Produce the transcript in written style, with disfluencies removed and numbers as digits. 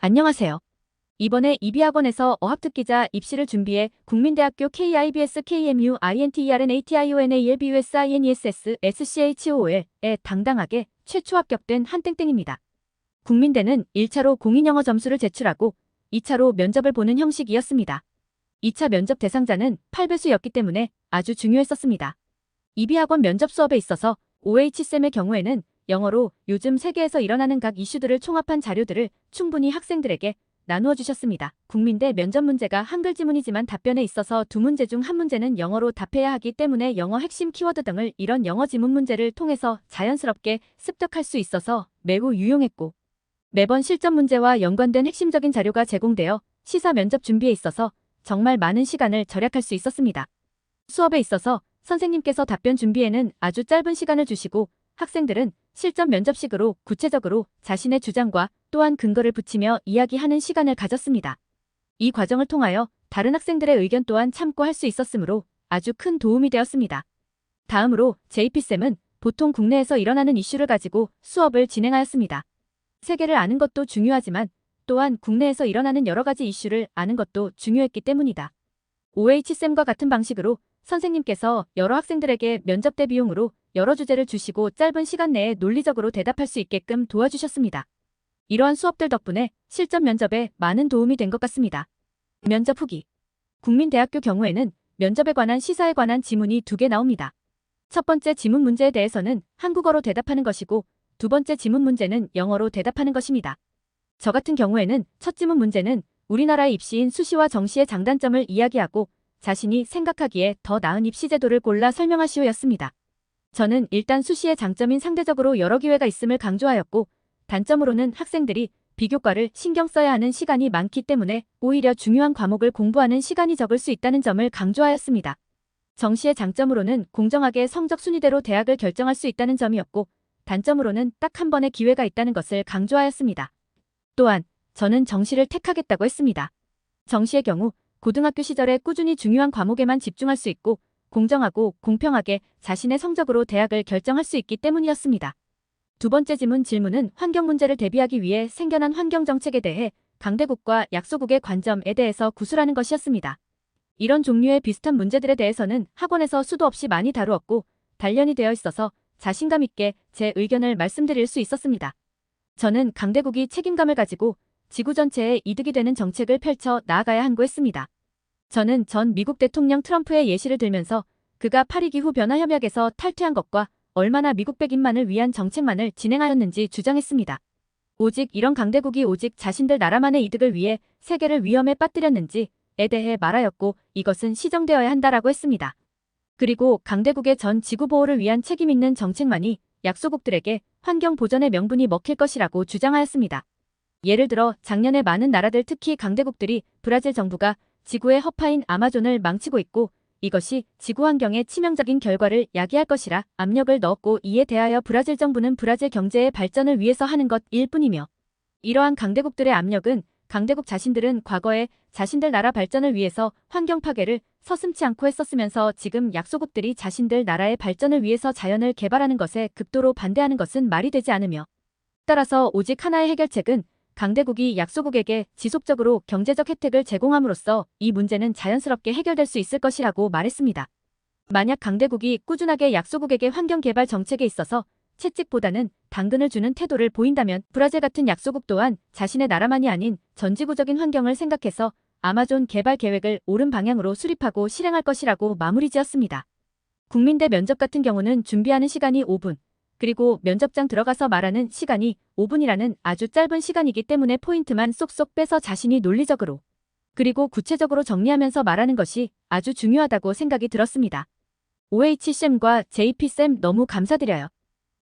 안녕하세요. 이번에 이비학원에서 어학특기자 입시를 준비해 국민대학교 KIBS KMU INTERNATIONALBUS INESS SCHOL에 당당하게 최초 합격된 한땡땡입니다. 국민대는 1차로 공인영어 점수를 제출하고 2차로 면접을 보는 형식이었습니다. 2차 면접 대상자는 8배수였기 때문에 아주 중요했었습니다. 이비학원 면접 수업에 있어서 OH쌤의 경우에는 영어로 요즘 세계에서 일어나는 각 이슈들을 총합한 자료들을 충분히 학생들에게 나누어 주셨습니다. 국민대 면접 문제가 한글 지문이지만 답변에 있어서 두 문제 중 한 문제는 영어로 답해야 하기 때문에 영어 핵심 키워드 등을 이런 영어 지문 문제를 통해서 자연스럽게 습득할 수 있어서 매우 유용했고, 매번 실전 문제와 연관된 핵심적인 자료가 제공되어 시사 면접 준비에 있어서 정말 많은 시간을 절약할 수 있었습니다. 수업에 있어서 선생님께서 답변 준비에는 아주 짧은 시간을 주시고 학생들은 실전 면접식으로 구체적으로 자신의 주장과 또한 근거를 붙이며 이야기하는 시간을 가졌습니다. 이 과정을 통하여 다른 학생들의 의견 또한 참고할 수 있었으므로 아주 큰 도움이 되었습니다. 다음으로 JP쌤은 보통 국내에서 일어나는 이슈를 가지고 수업을 진행하였습니다. 세계를 아는 것도 중요하지만 또한 국내에서 일어나는 여러 가지 이슈를 아는 것도 중요했기 때문이다. OH쌤과 같은 방식으로 선생님께서 여러 학생들에게 면접 대 비용으로 여러 주제를 주시고 짧은 시간 내에 논리적으로 대답할 수 있게끔 도와주셨습니다. 이러한 수업들 덕분에 실전 면접에 많은 도움이 된 것 같습니다. 면접 후기. 국민대학교 경우에는 면접에 관한 시사에 관한 지문이 2개 나옵니다. 첫 번째 지문 문제에 대해서는 한국어로 대답하는 것이고 두 번째 지문 문제는 영어로 대답하는 것입니다. 저 같은 경우에는 첫 지문 문제는 우리나라의 입시인 수시와 정시의 장단점을 이야기하고 자신이 생각하기에 더 나은 입시 제도를 골라 설명하시오였습니다. 저는 일단 수시의 장점인 상대적으로 여러 기회가 있음을 강조하였고 단점으로는 학생들이 비교과를 신경 써야 하는 시간이 많기 때문에 오히려 중요한 과목을 공부하는 시간이 적을 수 있다는 점을 강조하였습니다. 정시의 장점으로는 공정하게 성적 순위대로 대학을 결정할 수 있다는 점이었고 단점으로는 딱 한 번의 기회가 있다는 것을 강조하였습니다. 또한 저는 정시를 택하겠다고 했습니다. 정시의 경우 고등학교 시절에 꾸준히 중요한 과목에만 집중할 수 있고 공정하고 공평하게 자신의 성적으로 대학을 결정할 수 있기 때문이었습니다. 두 번째 질문은 환경 문제를 대비하기 위해 생겨난 환경정책에 대해 강대국과 약소국의 관점에 대해서 구술하는 것이었습니다. 이런 종류의 비슷한 문제들에 대해서는 학원에서 수도 없이 많이 다루었고 단련이 되어 있어서 자신감 있게 제 의견을 말씀드릴 수 있었습니다. 저는 강대국이 책임감을 가지고 지구 전체에 이득이 되는 정책을 펼쳐 나아가야 한고했습니다. 저는 전 미국 대통령 트럼프의 예시를 들면서 그가 파리기후 변화 협약에서 탈퇴한 것과 얼마나 미국 백인만을 위한 정책만을 진행하였는지 주장했습니다. 오직 이런 강대국이 오직 자신들 나라만의 이득을 위해 세계를 위험에 빠뜨렸는지에 대해 말하였고 이것은 시정되어야 한다라고 했습니다. 그리고 강대국의 전 지구 보호를 위한 책임 있는 정책만이 약소국들에게 환경 보전의 명분이 먹힐 것이라고 주장하였습니다. 예를 들어 작년에 많은 나라들 특히 강대국들이 브라질 정부가 지구의 허파인 아마존을 망치고 있고 이것이 지구 환경에 치명적인 결과를 야기할 것이라 압력을 넣었고 이에 대하여 브라질 정부는 브라질 경제의 발전을 위해서 하는 것일 뿐이며 이러한 강대국들의 압력은 강대국 자신들은 과거에 자신들 나라 발전을 위해서 환경 파괴를 서슴지 않고 했었으면서 지금 약소국들이 자신들 나라의 발전을 위해서 자연을 개발하는 것에 극도로 반대하는 것은 말이 되지 않으며 따라서 오직 하나의 해결책은 강대국이 약소국에게 지속적으로 경제적 혜택을 제공함으로써 이 문제는 자연스럽게 해결될 수 있을 것이라고 말했습니다. 만약 강대국이 꾸준하게 약소국에게 환경개발 정책에 있어서 채찍보다는 당근을 주는 태도를 보인다면 브라질 같은 약소국 또한 자신의 나라만이 아닌 전지구적인 환경을 생각해서 아마존 개발 계획을 옳은 방향으로 수립하고 실행할 것이라고 마무리 지었습니다. 국민대 면접 같은 경우는 준비하는 시간이 5분, 그리고 면접장 들어가서 말하는 시간이 5분이라는 아주 짧은 시간이기 때문에 포인트만 쏙쏙 빼서 자신이 논리적으로 그리고 구체적으로 정리하면서 말하는 것이 아주 중요하다고 생각이 들었습니다. OH쌤과 JP쌤 너무 감사드려요.